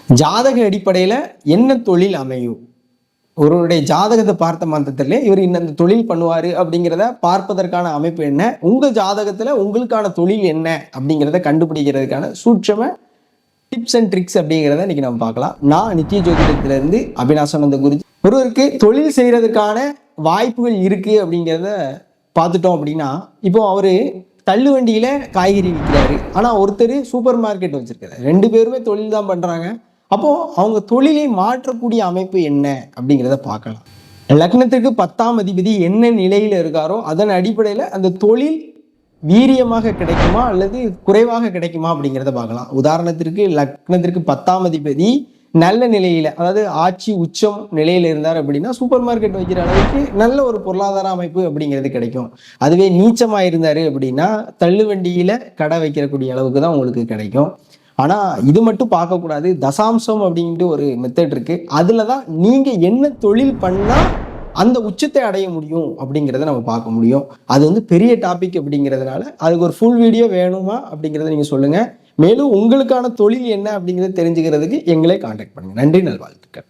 ஜாதக அடிப்படையில் என்ன தொழில் அமையும்? ஒருவருடைய ஜாதகத்தை பார்த்த மாத்திரத்திலே இவர் இந்த தொழில் பண்ணுவார் அப்படிங்கிறத பார்ப்பதற்கான அமைப்பு என்ன, உங்கள் ஜாதகத்தில் உங்களுக்கான தொழில் என்ன அப்படிங்கிறத கண்டுபிடிக்கிறதுக்கான சூட்சம டிப்ஸ் அண்ட் ட்ரிக்ஸ் அப்படிங்கிறத இன்னைக்கு நம்ம பார்க்கலாம். நான் நித்திய ஜோதிடத்திலிருந்து அபினாசானந்த குருஜி. ஒருவருக்கு தொழில் செய்கிறதுக்கான வாய்ப்புகள் இருக்குது அப்படிங்கிறத பார்த்துட்டோம் அப்படின்னா, இப்போ அவர் தள்ளு வண்டியில் காய்கறி விற்கிறாரு, ஆனால் ஒருத்தர் சூப்பர் மார்க்கெட் வச்சுருக்காரு. 2 பேருமே தொழில் தான் பண்ணுறாங்க. அப்போது அவங்க தொழிலை மாற்றக்கூடிய அமைப்பு என்ன அப்படிங்கிறத பார்க்கலாம். லக்னத்துக்கு 10ஆம் அதிபதி என்ன நிலையில் இருக்காரோ அதன் அடிப்படையில் அந்த தொழில் வீரியமாக கிடைக்குமா அல்லது குறைவாக கிடைக்குமா அப்படிங்கிறத பார்க்கலாம். உதாரணத்திற்கு லக்னத்திற்கு 10ஆம் அதிபதி நல்ல நிலையில், அதாவது ஆட்சி உச்சம் நிலையில் இருந்தார் அப்படின்னா சூப்பர் மார்க்கெட் வைக்கிற அளவுக்கு நல்ல ஒரு பொருளாதார அமைப்பு அப்படிங்கிறது கிடைக்கும். அதுவே நீச்சமாக இருந்தார் அப்படின்னா தள்ளுவண்டியில் கடை வைக்கிறக்கூடிய அளவுக்கு தான் உங்களுக்கு கிடைக்கும். ஆனால் இது மட்டும் பார்க்கக்கூடாது. தசாம்சம் அப்படின்ட்டு ஒரு மெத்தட் இருக்குது. அதில் தான் நீங்கள் என்ன தொழில் பண்ணால் அந்த உச்சத்தை அடைய முடியும் அப்படிங்கிறத நம்ம பார்க்க முடியும். அது பெரிய டாபிக் அப்படிங்கிறதுனால அதுக்கு ஒரு ஃபுல் வீடியோ வேணுமா அப்படிங்கிறத நீங்கள் சொல்லுங்கள். மேலும் உங்களுக்கான தொழில் என்ன அப்படிங்கிறத தெரிஞ்சுக்கிறதுக்கு எங்களே கான்டாக்ட் பண்ணுங்கள். நன்றி, நல்வாழ்த்துக்கள்.